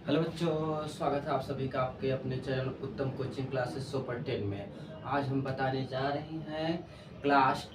Hello बच्चों, स्वागत है आप सभी का आपके अपने चैनल उत्तम कोचिंग क्लासेस सुपर 10 में। आज हम बताने जा रहे हैं क्लास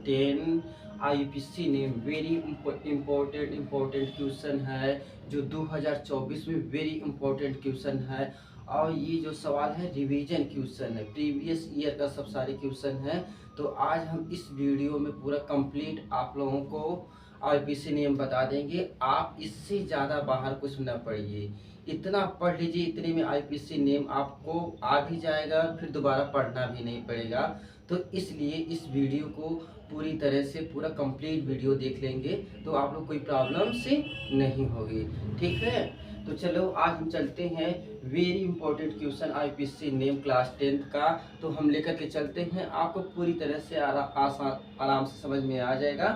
10 आईपीसी ने वेरी इम्पोर्टेंट क्वेश्चन है जो 2024 में वेरी इम्पोर्टेंट क्वेश्चन है। और ये जो सवाल है रिवीजन क्वेश्चन है, प्रीवियस ईयर का सब सारे क्वेश्चन है। तो आज हम इस वीडियो में पूरा कंप्लीट आप लोगों को आईपीसी नियम बता देंगे। आप इससे ज़्यादा बाहर कुछ न पढ़िए, इतना पढ़ लीजिए, इतने में आईपीसी नियम आपको आ भी जाएगा, फिर दोबारा पढ़ना भी नहीं पड़ेगा। तो इसलिए इस वीडियो को पूरी तरह से पूरा कंप्लीट वीडियो देख लेंगे तो आप लोग कोई प्रॉब्लम से नहीं होगी। ठीक है, तो चलो आज हम चलते हैं very important question IPC name class 10 का। तो हम लेकर के चलते हैं, आपको पूरी तरह से आराम से समझ में आ जाएगा।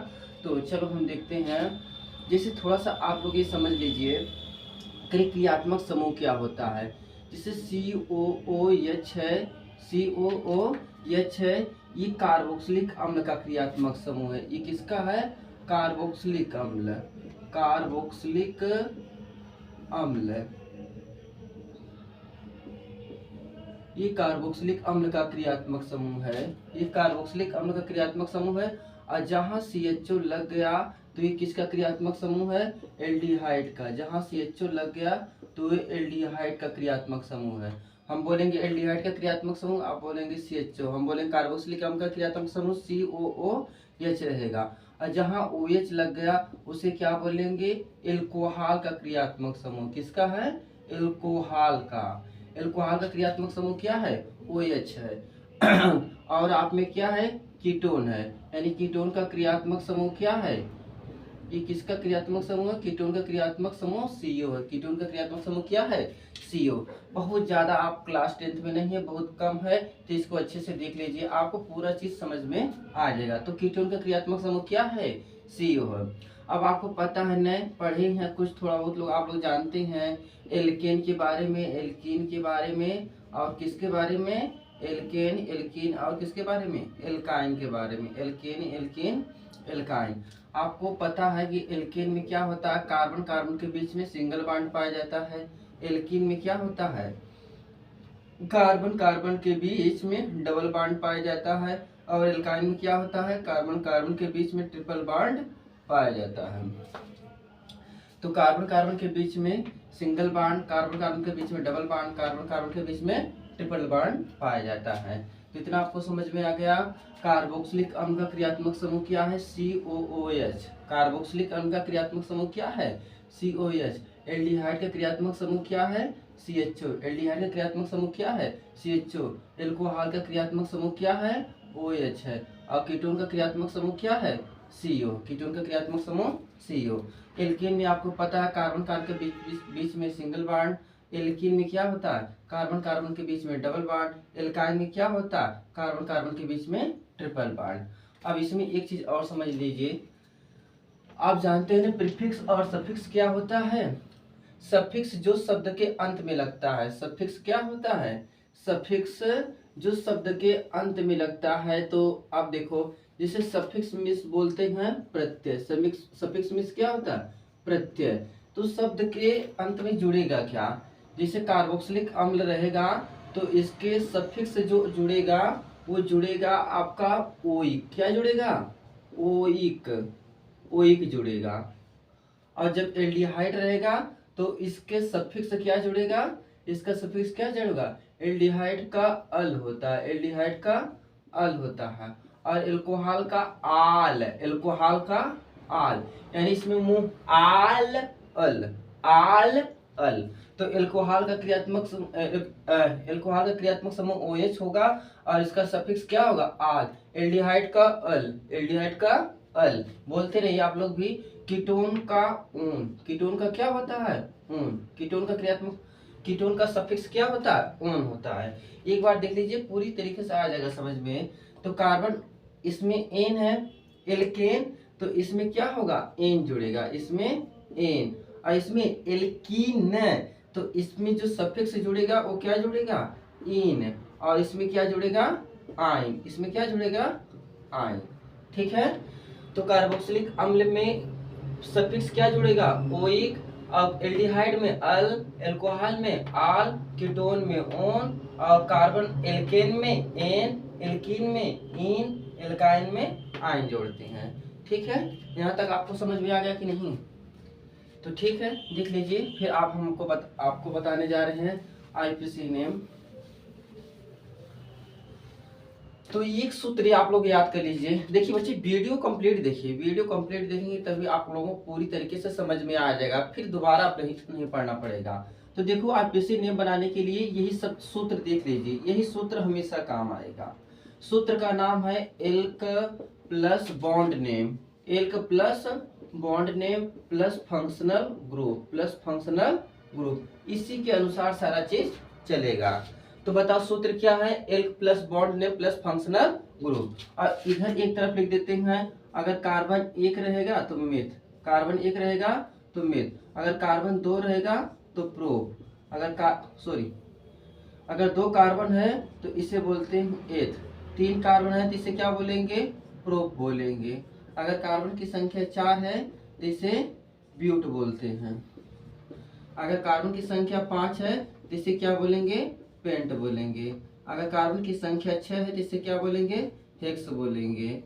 तो चलो हम देखते हैं। जैसे थोड़ा सा आप लोग ये समझ लीजिए क्रियात्मक समूह क्या होता है। जैसे COOH है, COOH है, ये कार्बोक्सिलिक अम्ल का क्रियात्मक समूह है। ये किसका है? कार्बोक्सिलिक अम्ल, कार्बोक्सिलिक अम्ल, ये कार्बोक्सिलिक अम्ल का क्रियात्मक समूह है। ये कार्बोक्सिलिक अम्ल का क्रियात्मक समूह है। और जहाँ CHO लग गया तो ये किसका क्रियात्मक समूह है? एल्डिहाइड का। जहाँ CHO लग गया तो ये एल्डिहाइड का क्रियात्मक समूह है। हम बोलेंगे एल्डिहाइड का क्रियात्मक समूह, आप बोलेंगे CHO। हम बोलेंगे कार्बोक्सिलिक अम्ल का क्रियात्मक समूह COOH रहेगा। और जहाँ OH लग गया उसे क्या बोलेंगे? एल्कोहल का क्रियात्मक समूह। किसका है? एल्कोहल का। एल्कोहल का क्रियात्मक समूह क्या है? OH है। और आप में क्या है? कीटोन है। यानी कीटोन का क्रियात्मक समूह क्या है? ये किसका क्रियात्मक समूह है? कीटोन का क्रियात्मक समूह CO है। कीटोन का क्रियात्मक समूह क्या है? CO। बहुत ज्यादा आप क्लास 10th में नहीं है, बहुत कम है, तो इसको अच्छे से देख लीजिए, आपको पूरा चीज समझ में आ जाएगा। तो कीटोन का क्रियात्मक समूह क्या है? CO है। अब आपको पता है, नए पढ़े हैं कुछ थोड़ा बहुत लोग, आप लोग जानते हैं एल्केन के बारे में, एल्कीन के बारे में, और किसके बारे में? एल्केन, एल्कीन, और किसके बारे में? एल्काइन के बारे में। Alkane, alkene, alkyne. आपको पता है कि एल्केन में क्या होता है? कार्बन कार्बन के बीच में सिंगल बॉन्ड पाया जाता है। एल्कीन में क्या होता है? कार्बन कार्बन के बीच में डबल बॉन्ड पाया जाता है। और एल्काइन में क्या होता है? कार्बन कार्बन के बीच में ट्रिपल बॉन्ड पाया जाता है। तो कार्बन कार्बन के बीच में सिंगल बॉन्ड, कार्बन कार्बन के बीच में डबल बॉन्ड, कार्बन कार्बन के बीच में ट्रिपल बॉन्ड पाया जाता है। तो इतना आपको समझ में आ गया। कार्बोक्सिलिक अम्ल का क्रियात्मक समूह क्या है? COOH। कार्बोक्सिलिक अम्ल का क्रियात्मक समूह क्या है? COOH। एल्डिहाइड का क्रियात्मक समूह क्या है? CHO। एल्डिहाइड का क्रियात्मक समूह क्या है? CHO। एल्कोहल का क्रियात्मक समूह क्या है? OH है। और कीटोन का क्रियात्मक समूह क्या है? CO। कीटोन का क्रियात्मक समूह CO। एल्केन में आपको पता है कार्बन कार्बन के बीच में सिंगल बॉन्ड। एल्कीन में क्या होता है? कार्बन कार्बन के बीच में डबल बॉन्ड। एल्काइन में क्या होता है? कार्बन कार्बन के बीच में ट्रिपल बॉन्ड। अब इसमें एक चीज और समझ लीजिए, आप जानते हैं प्रीफिक्स और सफिक्स क्या होता है? सफिक्स जो शब्द के अंत में लगता है। सफिक्स क्या होता है? सफिक्स जो शब्द के अंत में लगता है। तो आप देखो, जिसे सफिक्स मिस बोलते हैं प्रत्यय। सफिक्स मिस क्या होता है? प्रत्यय। तो शब्द के अंत में जुड़ेगा क्या? जैसे कार्बोक्सिलिक अम्ल रहेगा तो इसके सफिक्स जो जुड़ेगा वो जुड़ेगा आपका ओइक। क्या जुड़ेगा? ओइक, ओइक जुड़ेगा। और जब एल्डिहाइड रहेगा तो इसके सफिक्स क्या जुड़ेगा? इसका सफिक्स क्या जुड़ेगा? एल्डिहाइड का अल होता है, एल्डिहाइड का अल होता है। और एल्कोहल का आल, एल्कोहल का आल, यानी इसमें मुंह आल अल, आल अल। तो एल्कोहल का क्रियात्मक एल्कोहल का क्रियात्मक समूह OH होगा और इसका सफिक्स क्या होगा? आल। एल्डिहाइड का अल, एल्डिहाइड का अल। बोलते नहीं आप लोग भी। कीटोन का ऊन, कीटोन का क्या होता है? ऊन। कीटोन का क्रियात्मक, कीटोन का सफिक्स क्या होता है? ऊन होता है। एक बार देख लीजिए, पूरी तरीके से आ जाएगा समझ में। तो कार्बन, इसमें एन है, एल्केन, तो इसमें क्या होगा? एन जुड़ेगा, इसमें एन। और इसमें एल्कीन, तो इसमें जो सफिक्स जुड़ेगा वो क्या जुड़ेगा? इन। और इसमें क्या जुड़ेगा? आइन। इसमें क्या जुड़ेगा? आइन। ठीक है। तो कार्बोक्सिलिक अम्ल में सफिक्स क्या जुड़ेगा? ओइक। अब एल्डिहाइड में अल, एल्कोहल में आल, कीटोन में ओन, और कार्बन एल्केन में एन, एल्कीन में इन, एल्काइन में आइन जोड़ते हैं। ठीक है, यहाँ तक आपको समझ में आ गया कि नहीं? तो ठीक है, देख लीजिए। फिर आपको बताने जा रहे हैं आईपीसी नेम। तो एक सूत्र आप लोग याद कर लीजिए। देखिए बच्चे, वीडियो कंप्लीट देखिए, वीडियो कंप्लीट देखेंगे तभी आप लोगों को पूरी तरीके से समझ में आ जाएगा, फिर दोबारा आप नहीं पढ़ना पड़ेगा। तो देखो, आईपीसी नेम बनाने के लिए यही सब सूत्र देख लीजिए, यही सूत्र हमेशा काम आएगा। सूत्र का नाम है elk plus bond name, elk plus bond name plus functional group, plus functional group, इसी के अनुसार सारा चीज चलेगा। तो बताओ सूत्र क्या है? Elk plus bond name plus functional group. और इधर एक तरफ लिख देते हैं, अगर कार्बन एक रहेगा तो मेथ, कार्बन एक रहेगा तो मेथ, अगर कार्बन दो रहेगा तो प्रोप, अगर दो कार्बन है तो इसे बोलते हैं एथ, तीन कार्बन है तो इसे क्या बोलेंगे? प्रोप बोलेंगे। अगर कार्बन की संख्या 4 है तो इसे ब्यूट बोलते हैं। अगर कार्बन की संख्या 5 है तो इसे क्या बोलेंगे? पेंट बोलेंगे। अगर कार्बन की संख्या 6 है तो इसे क्या बोलेंगे? हेक्स बोलेंगे,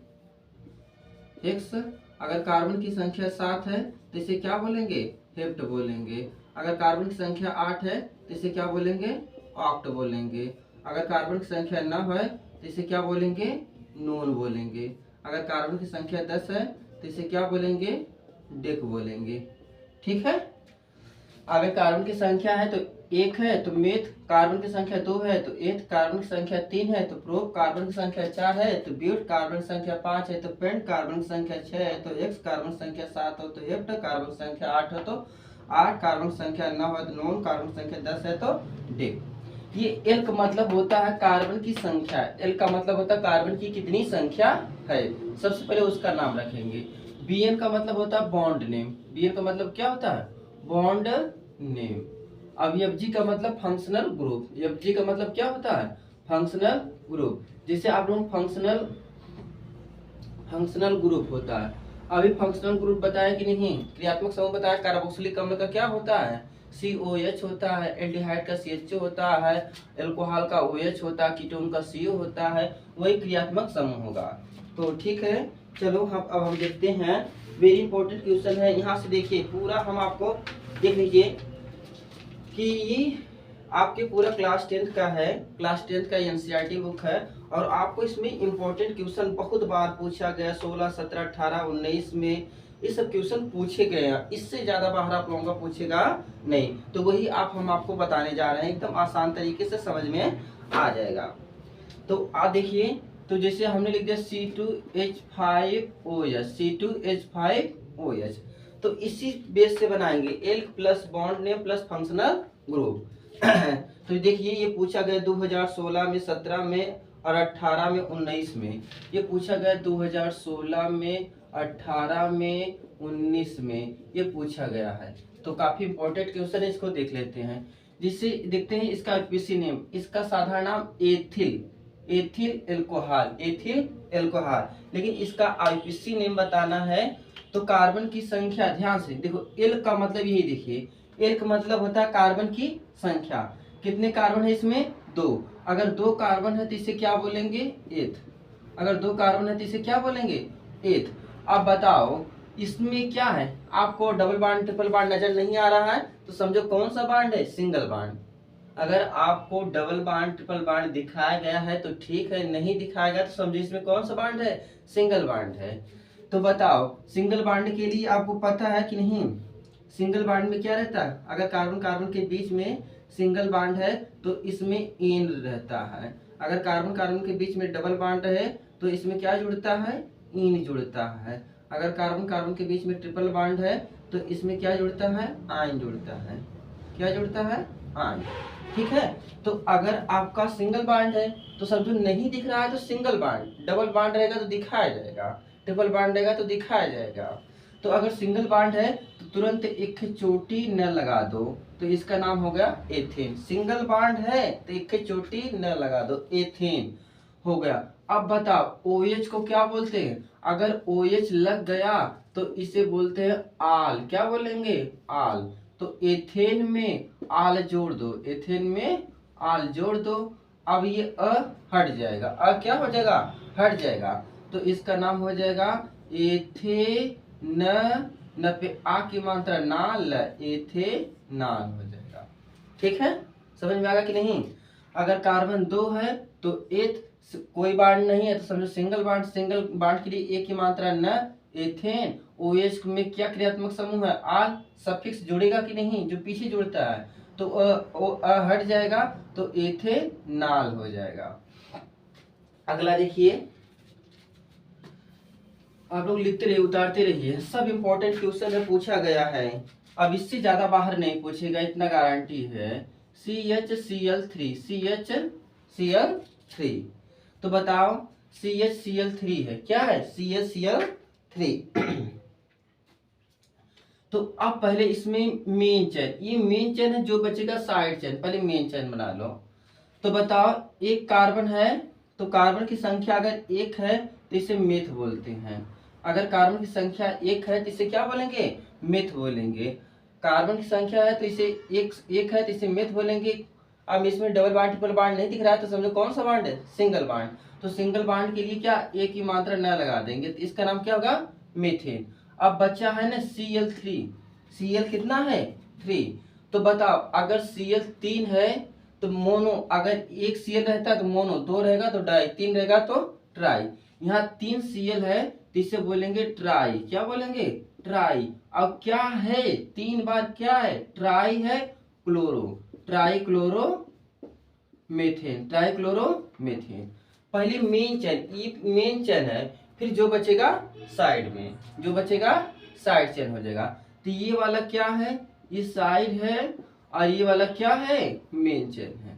हेक्स। अगर कार्बन की संख्या 7 है तो इसे क्या बोलेंगे? हेप्ट बोलेंगे। अगर कार्बन की संख्या 8 है तो इसे क्या बोलेंगे? ऑक्ट बोलेंगे। अगर कार्बन की संख्या 9 है तो इसे क्या बोलेंगे? नोन बोलेंगे। अगर कार्बन की संख्या 10 है तो इसे क्या बोलेंगे? डेक बोलेंगे। ठीक है। अगर कार्बन की संख्या है तो 1 है तो मेथ, कार्बन की संख्या 2 है तो एथ, कार्बन की संख्या 3 है तो प्रोप, कार्बन की संख्या 4 है तो ब्यूट, कार्बन की संख्या 5 है तो पेंट, कार्बन की संख्या 6 है तो एक्स, कार्बन की संख्या 7 हो तो हेप्ट, कार्बन की संख्या 8 हो तो आठ, कार्बन की संख्या 9 है तो नोन, कार्बन की संख्या 10 है तो डेक। ये एल का मतलब होता है कार्बन की संख्या, एल का मतलब होता है कार्बन की कितनी संख्या है, सबसे पहले उसका नाम रखेंगे। बी एन का मतलब होता है बॉन्ड नेम, बी एन का मतलब क्या होता है? Bond name. अब एफ जी का मतलब फंक्शनल ग्रुप, एफ जी का मतलब क्या होता है? Functional group. जैसे आप लोग फंक्शनल ग्रुप होता है, अभी फंक्शनल ग्रुप बताया कि नहीं? क्रियात्मक समूह बताया। कार्बोक्सिलिक अम्ल का क्या होता है? COH होता है, एल्डिहाइड का CHO होता है, एल्कोहल का OH होता है, कीटोन का CO होता है, वही क्रियात्मक समूह होगा। तो ठीक है, चलो अब हम देखते हैं। वेरी इंपॉर्टेंट क्वेश्चन है, यहाँ से देखिए पूरा हम आपको देख लीजिए कि आपके पूरा क्लास 10th का है, क्लास 10th का NCERT बुक है, और आपको इसमें इंपॉर्टेंट क्वेश्चन बहुत बार पूछा गया, 16, 17, 18, 19 में ये सब क्वेश्चन पूछे गए हैं। इससे ज्यादा बाहर आप लोगों का पूछेगा नहीं। तो वही हम आपको बताने जा रहे हैं, एकदम आसान तरीके से समझ में आ जाएगा। तो आप देखिए, तो जैसे हमने लिख दिया C2H5OH, C2H5OH, तो इसी बेस से बनाएंगे elk plus bond name plus functional group. तो देखिए, ये पूछा गया 2016 में, 17 में और 18 में, 19 में। ये पूछा गया 2016 में, 18 में, 19 में ये पूछा गया है। तो काफी इंपॉर्टेंट क्वेश्चन है, इसको देख लेते हैं। जिससे देखते हैं इसका आईपीसी नेम, इसका साधारण नाम ethyl, ethyl alcohol, ethyl alcohol. लेकिन इसका आईपीसी नेम बताना है तो कार्बन की संख्या, ध्यान से देखो, एल का मतलब यही देखिए, एल का मतलब होता है कार्बन की संख्या। कितने कार्बन है इसमें? 2। अगर 2 कार्बन है तो इसे क्या बोलेंगे? एथ। अगर 2 कार्बन है तो इसे क्या बोलेंगे? एथ। अब बताओ इसमें क्या है? आपको डबल बांड ट्रिपल बांड नजर नहीं आ रहा है तो समझो कौन सा बांड है? Single bond. अगर आपको डबल बांड ट्रिपल बांड दिखाया गया है तो ठीक है, नहीं दिखाया गया तो समझो इसमें कौन सा बांड है? सिंगल बांड है। तो बताओ सिंगल बांड के लिए आपको पता है कि नहीं? सिंगल बांड में क्या रहता है? अगर कार्बन कार्बन के बीच में सिंगल बांड है तो इसमें एन रहता है। अगर कार्बन कार्बन के बीच में डबल बांड है तो इसमें क्या जुड़ता है? इन जुड़ता है। अगर कार्बन कार्बन के बीच में ट्रिपल बांड है तो इसमें क्या जुड़ता है? आयन जुड़ता है। क्या जुड़ता है? आयन। ठीक है। तो अगर आपका सिंगल बांड है तो समझो नहीं दिख रहा है तो सिंगल बांड, डबल बांड रहेगा तो दिखाया जाएगा, ट्रिपल बांड रहेगा तो दिखाया जाएगा। तो अगर सिंगल बांड है तो तुरंत एक चोटी न लगा दो, तो इसका नाम हो गया एथेन। सिंगल बांड है तो एक चोटी न लगा दो, एथेन हो गया। अब बताओ OH को क्या बोलते हैं? अगर OH लग गया तो इसे बोलते हैं आल। क्या बोलेंगे? आल। तो एथेन में आल जोड़ दो, एथेन में आल जोड़ दो। अब ये अ हट जाएगा, अ क्या हो जाएगा, हट जाएगा। तो इसका नाम हो जाएगा एथेन, न पे आ की मात्रा नाल, एथेनॉल हो जाएगा। ठीक है, समझ में आएगा कि नहीं। अगर कार्बन 2 है तो एथ कोई बाड नहीं है तो समझो सिंगल बाड, सिंगल बाड के लिए एक की मात्रा न, एथेन। OH में क्या क्रियात्मक समूह है, आल, सफिक्स जुड़ेगा कि नहीं, जो पीछे जुड़ता है, तो हट जाएगा तो एथेनॉल हो जाएगा। अगला देखिए, आप लोग लिखते रहिए, उतारते रहिए, सब इंपॉर्टेंट क्वेश्चन में पूछा गया है। अब इससे ज्यादा बाहर नहीं पूछेगा, इतना गारंटी है। CHCl3, CHCl3, तो बताओ CHCl3 है, क्या है, CHCl3। तो अब पहले इसमें मेन चेन, ये मेन चेन है, जो बचेगा साइड चेन, पहले मेन चेन बना लो। तो बताओ एक कार्बन है, तो कार्बन की संख्या अगर 1 है तो इसे मेथ बोलते हैं। अगर कार्बन की संख्या 1 है तो इसे क्या बोलेंगे, मेथ बोलेंगे। कार्बन की संख्या है तो इसे एक है तो इसे मेथ बोलेंगे। अब इसमें डबल बांड ट्रिपल बांड नहीं दिख रहा है तो समझो कौन सा बांड है, सिंगल बांड। तो सिंगल बांड के लिए क्या, एक की मात्रा न लगा देंगे, तो इसका नाम क्या होगा, मीथेन। अब बच्चा है ना Cl3, Cl कितना है, 3। तो बताओ अगर Cl 3 है तो मोनो, अगर एक Cl रहता है तो मोनो, 2 रहेगा तो डाई, 3 रहेगा तो ट्राई। यहाँ 3 Cl है तो इसे बोलेंगे ट्राई, क्या बोलेंगे, ट्राई। अब क्या है, 3 बार क्या है, ट्राई है, chloro, try chloro methane, try chloro methane. पहले मेन चेन, ये मेन चेन है, फिर जो बचेगा साइड में, जो बचेगा साइड चेन हो जाएगा। तो ये वाला क्या है, ये साइड है, और ये वाला क्या है, मेन चेन है,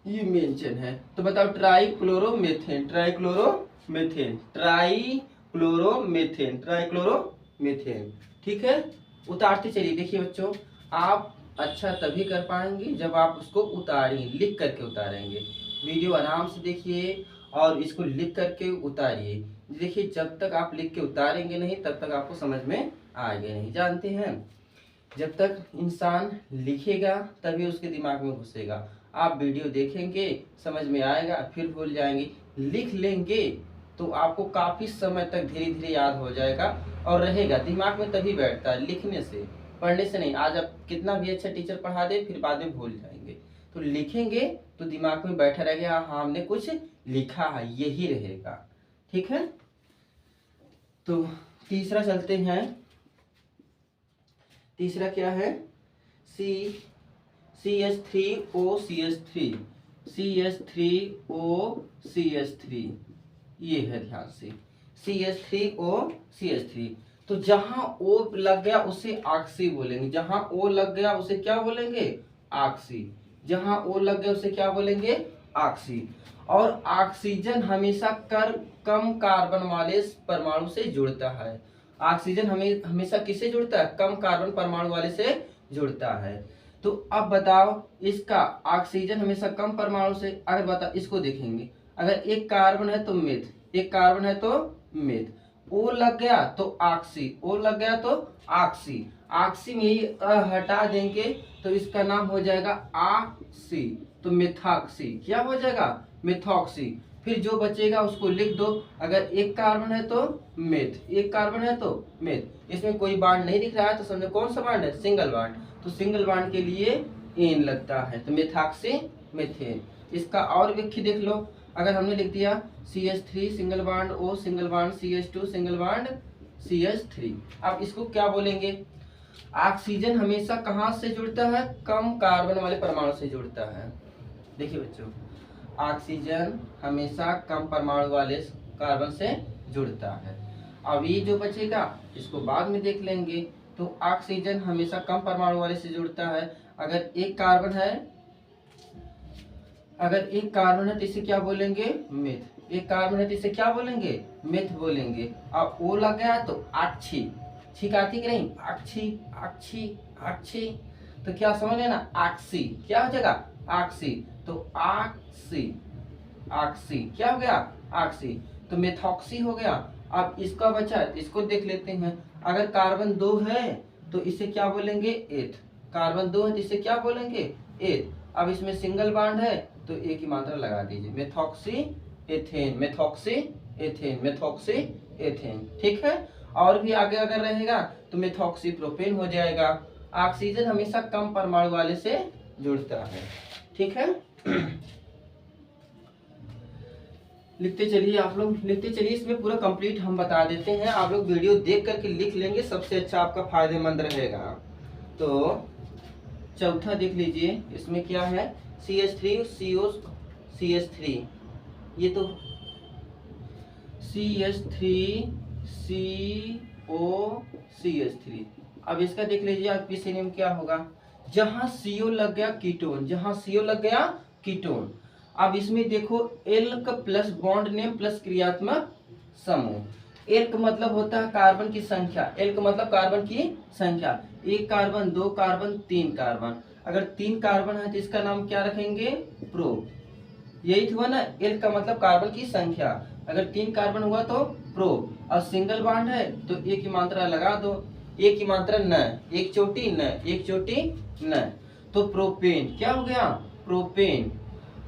ये मेन चेन है। तो बताओ try chloromethane, try chloromethane, try chloromethane, try chloromethane. ठीक है, उतारते चलिए। देखिए बच्चों, आप अच्छा तभी कर पाएंगे जब आप उसको उतारेंगे, लिख करके उतारेंगे। वीडियो आराम से देखिए और इसको लिख करके उतारिए। देखिए जब तक आप लिख के उतारेंगे नहीं तब तक आपको समझ में आएगा नहीं। जानते हैं, जब तक इंसान लिखेगा तभी उसके दिमाग में घुसेगा। आप वीडियो देखेंगे समझ में आएगा, फिर भूल जाएंगे। लिख लेंगे तो आपको काफी समय तक धीरे धीरे याद हो जाएगा और रहेगा दिमाग में, तभी बैठता है लिखने से, पढ़ने से नहीं। आज आप कितना भी अच्छा टीचर पढ़ा दे फिर बाद में भूल जाएंगे। तो लिखेंगे तो दिमाग में बैठा रहेगा, हाँ हमने कुछ लिखा है, यही रहेगा। ठीक है, तो तीसरा चलते हैं। तीसरा क्या है, CH3OCH3, CH3OCH3, ये है ध्यान से, CH3OCH3। तो जहां O लग गया उसे ऑक्सी बोलेंगे, जहां O लग गया उसे क्या बोलेंगे, ऑक्सी, जहां O लग गया उसे क्या बोलेंगे, ऑक्सी। और ऑक्सीजन हमेशा कम कार्बन वाले परमाणु से जुड़ता है। ऑक्सीजन हमेशा किससे जुड़ता है, कम कार्बन परमाणु वाले से जुड़ता है। तो अब बताओ इसका, ऑक्सीजन हमेशा कम परमाणु से, अगर बताओ इसको देखेंगे, अगर एक कार्बन है तो मेथ, एक कार्बन है तो मेथ, O लग गया तो ऑक्सी, O लग गया तो ऑक्सी, ऑक्सी में ही हटा देंगे तो इसका नाम हो जाएगा ऑक्सी, तो मेथॉक्सी, क्या हो जाएगा, मेथॉक्सी। फिर जो बचेगा उसको लिख दो, अगर एक कार्बन है तो मेथ, एक कार्बन है तो मेथ। इसमें कोई बांड नहीं दिख रहा है तो समझो कौन सा बांड है, सिंगल बांड। तो सिंगल बांड के लिए एन लगता है, तो मेथॉक्सी मेथेन। इसका और व्याख्या देख लो, अगर हमने लिख दिया CH3 single bond O single bond CH2 single bond CH3, अब इसको क्या बोलेंगे, ऑक्सीजन हमेशा कहाँ से जुड़ता है, कम कार्बन वाले परमाणु से जुड़ता है। देखिए बच्चों, ऑक्सीजन हमेशा कम परमाणु वाले कार्बन से जुड़ता है। अब ये जो बचेगा इसको बाद में देख लेंगे। तो ऑक्सीजन हमेशा कम परमाणु वाले से जुड़ता है। अगर एक कार्बन है, अगर एक कार्बन है तो इसे क्या बोलेंगे, मेथ, एक कार्बन है तो इसे क्या बोलेंगे, मेथ बोलेंगे। अब O लग गया तो अक्षी, ठीक आती कि नहीं, अक्षी अक्षी अक्षी, तो क्या समझ लेना, ऑक्सी, क्या हो जाएगा, ऑक्सी, तो ऑक्सी, ऑक्सी क्या हो गया, ऑक्सी, तो मेथॉक्सी हो गया। अब इसका बचा, इसको देख लेते हैं। अगर कार्बन 2 है तो इसे क्या बोलेंगे एथ। कार्बन 2 है तो इसे क्या बोलेंगे एथ। अब इसमें सिंगल बॉन्ड है तो एक ही मात्रा लगा दीजिए, methoxy ethane, methoxy ethane, methoxy ethane. ठीक है, और भी आगे अगर रहेगा तो मेथॉक्सी प्रोपेन हो जाएगा। ऑक्सीजन हमेशा कम परमाणु वाले से जुड़ता है। ठीक है, लिखते चलिए आप लोग, लिखते चलिए। इसमें पूरा कंप्लीट हम बता देते हैं, आप लोग वीडियो देख करके लिख लेंगे, सबसे अच्छा आपका फायदेमंद रहेगा। तो चौथा देख लीजिए, इसमें क्या है CH3CO CH3, ये तो CH3CO CH3। अब इसका देख लीजिए आप पीसी नेम क्या होगा, जहां CO लग गया कीटोन, जहां CO लग गया कीटोन। अब इसमें देखो elk plus bond name plus क्रियात्मक समूह। एल्क मतलब होता है कार्बन की संख्या, एल्क मतलब कार्बन की संख्या, 1 कार्बन 2 कार्बन 3 कार्बन। अगर 3 कार्बन है तो इसका नाम क्या रखेंगे प्रो, यही हुआ ना, एल्क का मतलब कार्बन की संख्या। अगर 3 कार्बन हुआ तो प्रो, और सिंगल बॉन्ड है तो एक की मात्रा लगा दो, एक की मात्रा न, एक चोटी न, एक चोटी न, तो प्रोपेन क्या हो गया प्रोपेन।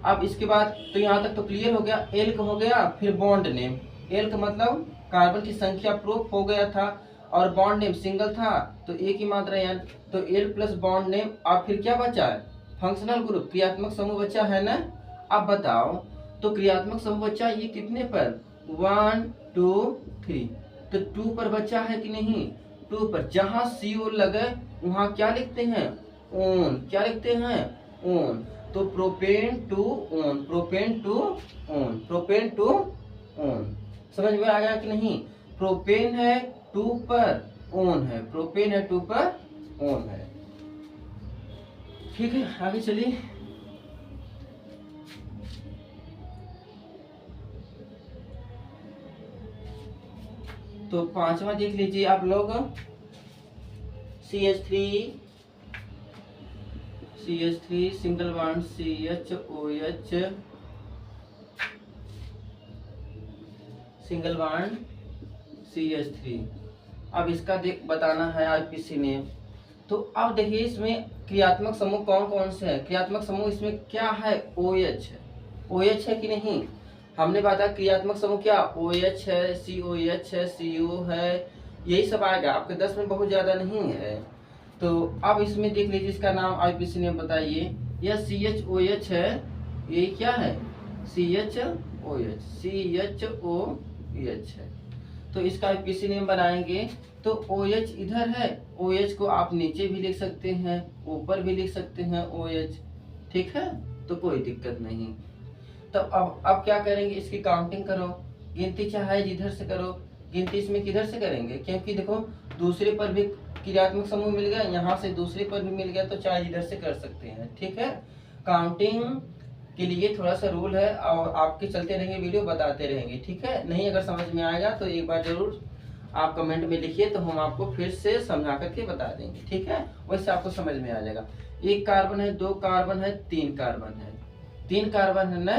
अब इसके बाद तो यहाँ तक तो क्लियर हो गया, एल्क हो गया, फिर बॉन्ड नेम, एल्क मतलब कार्बन की संख्या प्रूफ हो गया था, और बॉन्ड नेम सिंगल था तो एक ही मात्रा यानी, तो एल प्लस बॉन्ड नेम। अब फिर क्या बचा है फंक्शनल ग्रुप, क्रियात्मक समूह बचा है ना। अब बताओ तो क्रियात्मक समूह बचा ये कितने पर 1 2 3, तो 2 पर बचा है कि नहीं, 2 पर। जहां CO लगे वहां क्या लिखते हैं ओन, क्या लिखते हैं ओन, तो propane two own, propane two own, propane two own. समझ में आ गया कि नहीं, प्रोपेन है 2 पर ओन है, प्रोपेन है 2 पर ओन है। ठीक है, आगे चलिए। तो 5वां देख लीजिए आप लोग, CH3 single bond CHOH, single bond CH3। अब इसका देख बताना है आईपीसी नेम। तो अब देखिए इसमें क्रियात्मक समूह कौन कौन से हैं, क्रियात्मक समूह इसमें क्या है OH है, OH है कि नहीं, हमने बात क्रियात्मक समूह क्या OH है, COH है, CO है, यही सब आएगा आपके 10 में, बहुत ज्यादा नहीं है। तो अब इसमें देख लीजिए इसका नाम आईपीसी नेम बताइए, यह CHOH है, ये क्या है CHOH है। तो इसका आईपीसी नेम बनाएंगे तो OH इधर है, OH को आप नीचे भी लिख सकते हैं, ऊपर भी लिख सकते हैं OH, ठीक है, तो कोई दिक्कत नहीं। तो अब क्या करेंगे, इसकी काउंटिंग करो, गिनती चाहे जिधर से करो, गिनती इसमें किधर से करेंगे, क्योंकि देखो दूसरे पर भी क्रियात्मक समूह मिल गया, यहाँ से दूसरे पर भी मिल गया, तो चाहे जिधर से कर सकते हैं। ठीक है, काउंटिंग के लिए थोड़ा सा रूल है, और आपके चलते रहेंगे वीडियो, बताते रहेंगे। ठीक है, नहीं अगर समझ में आएगा तो एक बार जरूर आप कमेंट में लिखिए, तो हम आपको फिर से समझा करके बता देंगे। ठीक है, वैसे आपको समझ में आ जाएगा। 1 कार्बन है, 2 कार्बन है, 3 कार्बन है, 3 कार्बन है ना,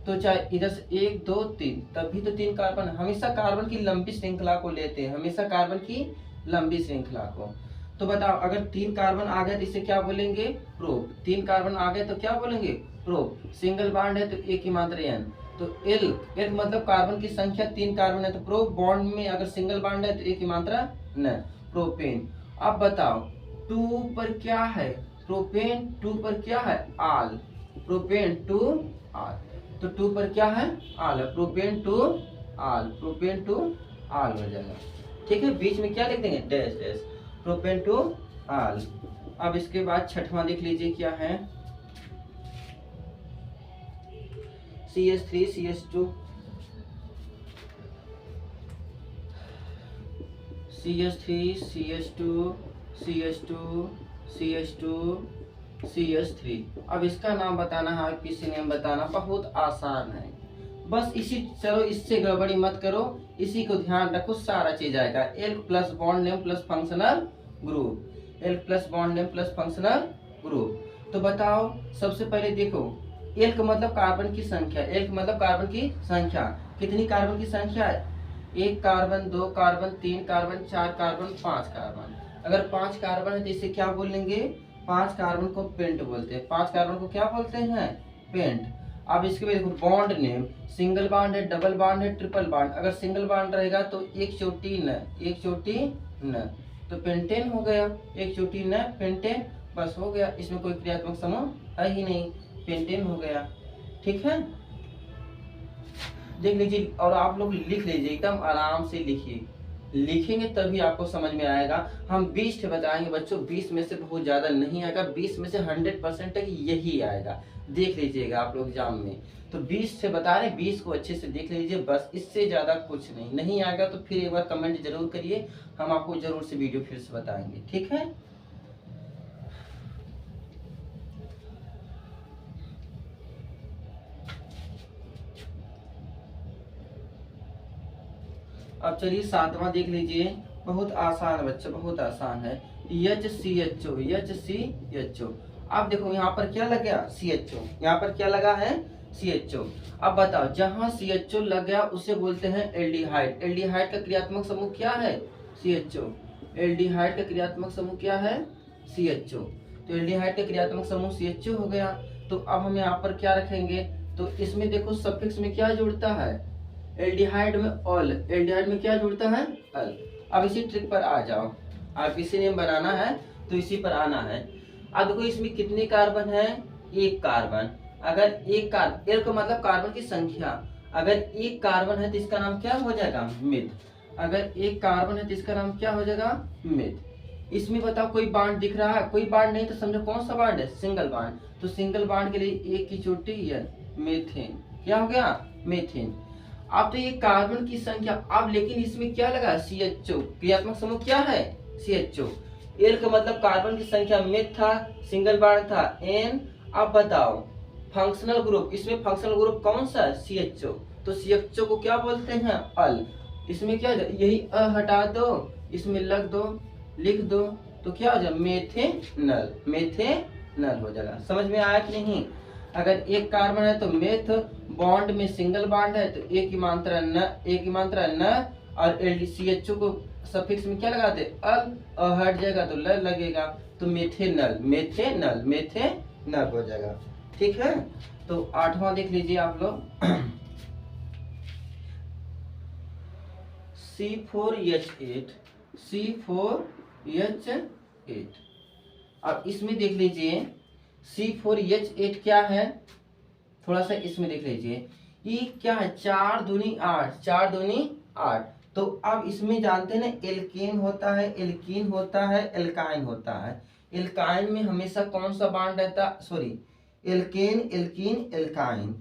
तो चाहे इधर से 1 2 3, तभी तो 3 कार्बन। हमेशा कार्बन की लंबी श्रृंखला को लेते हैं, हमेशा कार्बन की लंबी श्रृंखला को। तो बताओ अगर 3 कार्बन आ गए तो इसे क्या बोलेंगे प्रोप, 3 कार्बन आ गए तो क्या बोलेंगे प्रोप। सिंगल बॉन्ड है तो एक ही मात्रा N, तो एल मतलब कार्बन की संख्या, 3 कार्बन है तो प्रो, बॉन्ड में अगर सिंगल बॉन्ड है तो एक ही मात्रा न, प्रोपेन। अब बताओ 2 पर क्या है प्रोपेन, 2 पर क्या है आल, प्रोपेन 2 आल, तो 2 पर क्या है आल, प्रोपेन 2 आल, प्रोपेन 2 आल हो जाएगा। ठीक है, बीच में क्या लिख देंगे डैश डैश, प्रोपेन 2 आल। अब इसके बाद 6वां देख लीजिए क्या है, CH3 CH2 CH3 CH2 CH2 CH2 CH3। अब इसका नाम बताना है, किसी नेम बताना, बहुत आसान है, बस इसी, चलो इससे गड़बड़ी मत करो, इसी को ध्यान रखो, सारा चीज आएगा। L plus bond name plus functional group, L plus bond name plus functional group. तो बताओ सबसे पहले देखो, एल का मतलब कार्बन की संख्या, एल का मतलब कार्बन की संख्या, कितनी कार्बन की संख्या है 1 carbon 2 carbon 3 carbon 4 carbon 5 carbon. अगर 5 कार्बन है तो इसे क्या बोलेंगे, 5 कार्बन को पेंट बोलते हैं, 5 कार्बन को क्या बोलते हैं, पेंट। अब इसके बाद देखो बॉन्ड नेम, सिंगल बॉन्ड है, डबल बॉन्ड है, ट्रिपल बॉन्ड। अगर सिंगल बॉन्ड रहेगा तो एक चोटी न, एक चोटी न, तो पेंटेन हो गया, एक चोटी न पेंटेन, बस हो गया। इसमें कोई क्रियात्मक समूह है ही नहीं, पेंटेन हो गया। ठीक है, देख लीजिए और आप लोग लिख लीजिए, एकदम आराम से लिखिए, लिखेंगे तभी आपको समझ में आएगा। हम 20 बताएंगे बच्चों, 20 में से बहुत ज्यादा नहीं आएगा, 20 में से 100% तक यही आएगा। देख लीजिएगा आप लोग एग्जाम में, तो 20 से बता रहे, 20 को अच्छे से देख लीजिए, बस इससे ज्यादा कुछ नहीं आएगा तो फिर एक बार कमेंट जरूर करिए, हम आपको जरूर से वीडियो फिर से बताएंगे। ठीक है, अब चलिए 7वां देख लीजिए, बहुत आसान है बच्चों, बहुत आसान है। HCHO, HCHO। अब देखो यहाँ पर क्या लग गया, CHO, यहाँ पर क्या लगा है, CHO। अब बताओ, जहाँ CHO लग गया उसे बोलते हैं एल्डिहाइड। एल्डिहाइड का क्रियात्मक समूह क्या है, CHO। एल्डिहाइड का क्रियात्मक समूह क्या है, CHO। तो एल्डिहाइड का क्रियात्मक समूह CHO हो गया। तो अब हम यहाँ पर क्या रखेंगे, तो इसमें देखो सफिक्स में क्या जुड़ता है, एल्डिहाइड में ऑल, एल्डिहाइड में क्या जुड़ता है, अल। अब इसी ट्रिक पर आ जाओ, आप इसी नेम बनाना है तो इसी पर आना है। अब देखो इसमें कितने कार्बन है, एक कार्बन। अगर एक कार्बन, एल का मतलब कार्बन की संख्या, अगर एक कार्बन है तो इसका नाम क्या हो जाएगा, मिथ। अगर एक कार्बन है तो इसका नाम क्या हो जाएगा, मिथ। इसमें बताओ कोई बांड दिख रहा है, कोई बांड नहीं तो समझो कौन सा बांड है, सिंगल बांड। तो सिंगल बांड के लिए एक की चोटी है, मीथेन। क्या हो गया, मीथेन। अब तो ये कार्बन की संख्या, अब लेकिन इसमें क्या लगा, CHO, क्रियात्मक समूह क्या है, CHO। एल का मतलब कार्बन की संख्या, मिथ था, सिंगल बॉन्ड था, N। अब बताओ फंक्शनल ग्रुप, इसमें फंक्शनल ग्रुप कौन सा, CHO। तो CHO को क्या बोलते हैं, अल। इसमें क्या, यही अ हटा दो, इसमें लग दो, लिख दो, तो क्या हो जाएगा, मेथेनल, मेथेनल हो जाएगा। समझ में आया कि नहीं। अगर एक कार्बन है तो मेथ, बॉन्ड में सिंगल बॉन्ड है तो एक की मात्रा न, एक की मात्रा न, और CHO को सफिक्स में क्या लगाते, अल, हट जाएगा तो ल लगेगा, तो मेथेनल, मेथेनल, मेथेनल हो जाएगा। ठीक है, तो 8वां देख लीजिए आप लोग, C4H8, C4H8। अब इसमें देख लीजिए C4H8 क्या है, थोड़ा सा इसमें देख लीजिए, ये क्या है, 4 दूनी 8, 4 दूनी 8। तो अब इसमें जानते हैं ना, एल्केन होता है, एल्कीन होता है, एल्काइन होता है। एल्काइन में हमेशा कौन सा बॉन्ड रहता, sorry, alkane, alkene, alkyne,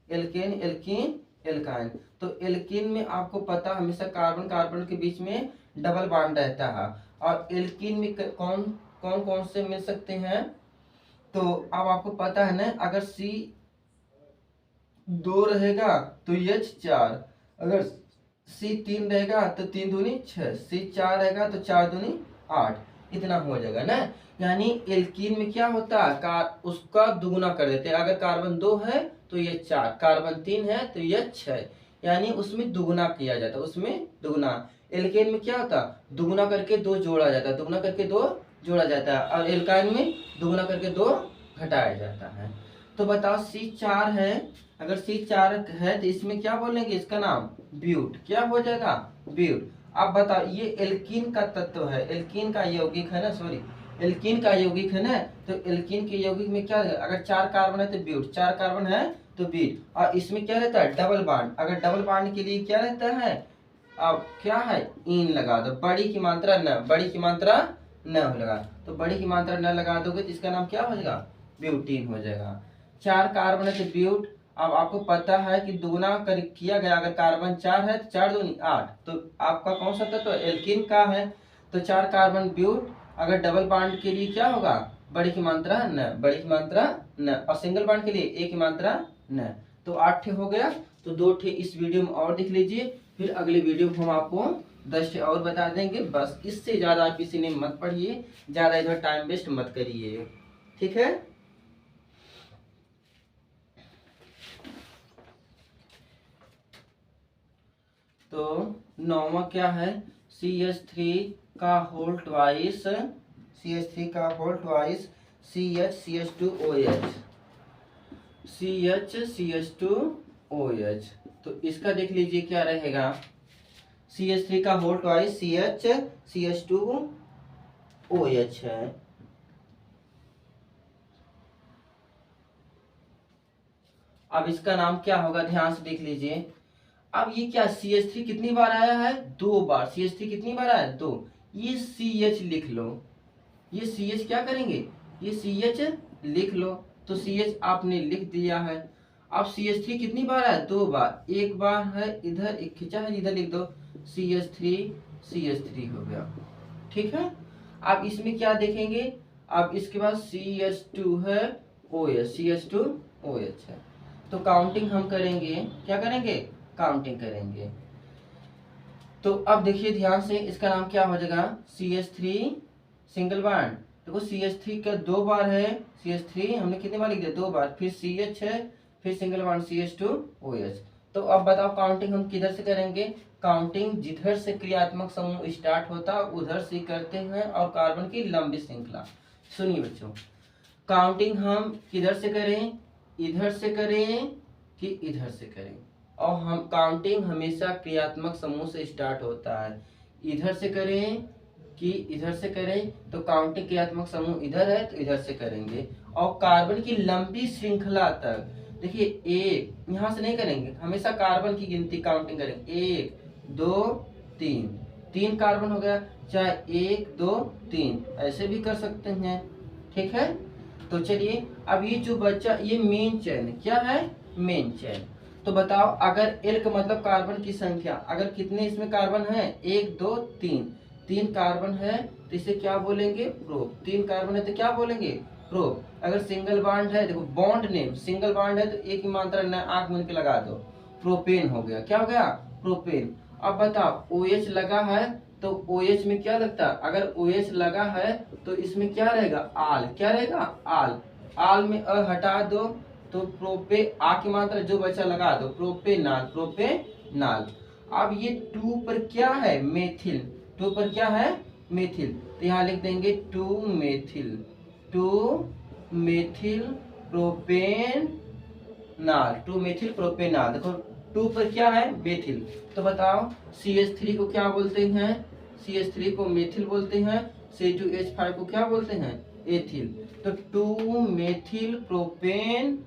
alkane, alkene, alkyne. तो एल्कीन में आपको पता हमेशा कार्बन कार्बन के बीच में डबल बॉन्ड रहता है, और एल्कीन में कौन कौन कौन से मिल सकते हैं, तो अब आपको पता है ना, अगर C2 रहेगा तो H4, अगर C3 रहेगा तो 3 दूनी 6, C4 रहेगा तो 4 दूनी 8, इतना हो जाएगा ना। यानी एल्कीन में क्या होता है, उसका दुगुना कर देते हैं। अगर कार्बन 2 है तो ये 4, कार्बन 3 है तो ये 6, यानी उसमें दुगुना किया जाता है, उसमें दुगुना। एल्केन में क्या होता, दुगुना करके 2 जोड़ा जाता है, दुगुना करके 2 जोड़ा जाता है, और एल्काइन में दुगुना करके 2 घटाया जाता है। तो बताओ C4 है, अगर C4 है तो इसमें क्या बोलेंगे, इसका नाम ब्यूट, क्या हो जाएगा, ब्यूट। अब बताओ ये एल्कीन का तत्व है, एल्कीन का यौगिक है ना, सॉरी, एल्कीन का यौगिक है ना, तो एल्कीन के यौगिक में क्या है, अगर 4 कार्बन है तो ब्यूट, 4 कार्बन है तो ब्यूट। और इसमें क्या रहता है, डबल बॉन्ड। अगर डबल बॉन्ड के लिए क्या रहता है, अब क्या है, इन लगा दो, बड़ी की मात्रा न, बड़ी की मात्रा न लगा, तो बड़ी की मात्रा न लगा दोगे तो इसका नाम क्या हो जाएगा, ब्यूटीन हो जाएगा। 4 कार्बन है तो ब्यूट। अब आपको पता है कि दुगुना कर किया गया, अगर कार्बन 4 है तो 4 दूनी 8, तो आपका कौन सा तत्व, एल्कीन का है, तो 4 कार्बन ब्यूट। अगर डबल बॉन्ड के लिए क्या होगा, बड़ी की मात्रा न, बड़ी की मात्रा न, और सिंगल बॉन्ड के लिए एक की मात्रा न। तो 8 हो गया, तो 2 इस वीडियो में और देख लीजिए, फिर अगले वीडियो में हम आपको 10 और बता देंगे। बस इससे ज्यादा आप किसी ने मत पढ़िए, ज्यादा इधर टाइम वेस्ट मत करिए, ठीक है। तो 9वां क्या है, CH3 का होल ट्वाइस CH3 का होल ट्वाइस CH2OH CH2OH। तो इसका देख लीजिए क्या रहेगा, CH3 का होल ट्वाइस CH2OH है। अब इसका नाम क्या होगा, ध्यान से देख लीजिए। अब ये क्या CH3 कितनी बार आया है, 2 बार। CH3 कितनी बार आया है, 2। ये CH लिख लो, ये CH क्या करेंगे, ये CH लिख लो। तो CH आपने लिख दिया है। अब CH3 कितनी बार है, 2 बार। एक बार है इधर, एक खिंचा है इधर, लिख दो CH3 हो गया। ठीक है। अब इसमें क्या देखेंगे, अब इसके बाद CH2 है OH, CH2OH है। तो काउंटिंग हम करेंगे, क्या करेंगे, काउंटिंग करेंगे। तो अब देखिए ध्यान से, इसका नाम क्या हो जाएगा, CH3 सिंगल बॉन्ड। देखो CH3 का 2 बार है, CH3 हमने कितने बार लिख दिया, 2 बार। फिर CH है, फिर सिंगल बॉन्ड CH2OH। तो अब बताओ काउंटिंग हम किधर से करेंगे, काउंटिंग जिधर से क्रियात्मक समूह स्टार्ट होता है उधर से करते हैं, और कार्बन की लंबी श्रृंखला। सुनिए बच्चों, काउंटिंग हम किधर से करें, इधर से करें कि इधर से करें। और हम काउंटिंग हमेशा क्रियात्मक समूह से स्टार्ट होता है, इधर से करें कि इधर से करें। तो काउंटिंग क्रियात्मक समूह इधर है तो इधर से करेंगे। और कार्बन की लंबी श्रृंखला तक, देखिए एक, यहां से नहीं करेंगे, हमेशा कार्बन की गिनती काउंटिंग करेंगे। 1 2 3, 3 कार्बन हो गया, चाहे 1 2 3 ऐसे भी कर सकते हैं। ठीक है। तो चलिए, अब ये जो बच्चा, ये मेन चेन क्या है, मेन चेन। तो बताओ, अगर एल का मतलब कार्बन की संख्या, अगर कितने इसमें कार्बन है, 1 2 3, 3 कार्बन है तो इसे क्या बोलेंगे, प्रोप। 3 कार्बन है तो क्या बोलेंगे, प्रोप। अगर सिंगल बॉन्ड है, देखो बॉन्ड नेम सिंगल बॉन्ड है तो एक ही मात्रा आंख मिल के लगा दो, प्रोपेन हो गया। क्या हो गया, प्रोपेन। अब बताओ OH लगा है तो OH में क्या लगता है, अगर OH लगा है तो इसमें क्या रहेगा, आल। क्या रहेगा, आल। आल में अ हटा दो तो प्रोपे, आ की मात्रा जो बचा लगा दो, प्रोपेनाल, प्रोपेनाल। अब ये 2 पर क्या है, मेथिल। 2 पर क्या है, मेथिल। तो यहाँ लिख देंगे 2 methyl, 2 methyl propanal, 2 methyl propanal. देखो 2 पर क्या है, मेथिल। तो बताओ CH3 को क्या बोलते हैं, CH3 को मेथिल बोलते हैं, C2H5 को क्या बोलते हैं, एथिल। तो 2 मेथिल प्रोपेन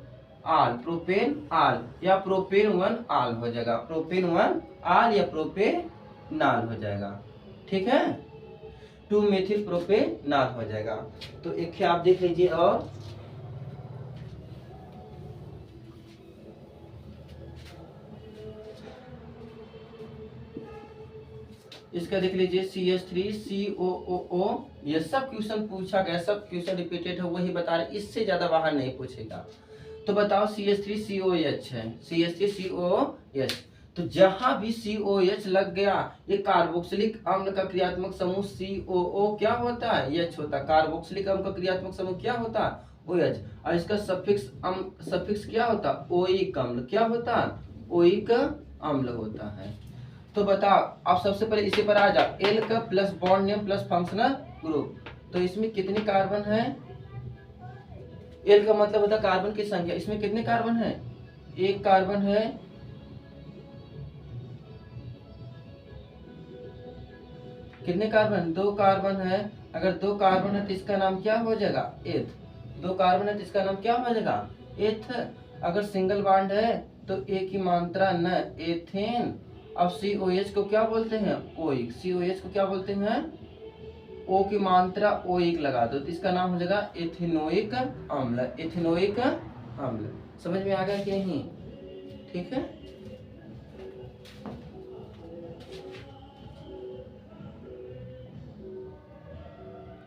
आल, प्रोपेन आल या प्रोपेन 1 आल हो जाएगा, प्रोपेन 1 आल या प्रोपेनाल हो जाएगा। ठीक है, 2 मेथिल प्रोपेनाल हो जाएगा। तो एक आप देख लीजिए, और इसका देख लीजिए CH3COOO। ये सब क्वेश्चन पूछा गया, सब क्वेश्चन रिपीटेड है, वही बता रहे, इससे ज्यादा बाहर नहीं पूछेगा। तो बताओ CH3COH है, CH3COH। तो जहां भी COH लग गया, ये कार्बोक्सिलिक अम्ल का क्रियात्मक समूह COO क्या होता है, H होता है। कार्बोक्सिलिक अम्ल का क्रियात्मक समूह क्या होता है, OH। और इसका सफिक्स क्या होता है, ओइक अम्ल। क्या होता है, ओइक अम्ल होता है। तो बताओ, आप सबसे पहले इसी पर आ जाओ, एल का plus bond name plus functional group. तो इसमें कितने कार्बन है, एल का मतलब होता है कार्बन की संख्या। इसमें कितने कार्बन है, 1 कार्बन है। कितने कार्बन, 2 कार्बन है। अगर 2 कार्बन है तो इसका नाम क्या हो जाएगा, एथ। 2 कार्बन है तो इसका नाम क्या हो जाएगा, एथ। अगर सिंगल बॉन्ड है तो एक ही मात्रा न, एथेन। अब COH को क्या बोलते हैं, ओइक। COH को क्या बोलते हैं, O की मात्रा ओइक लगा दो तो इसका नाम हो जाएगा एथेनोइक अम्ल, एथेनोइक अम्ल। समझ में आ गया कि नहीं, ठीक है।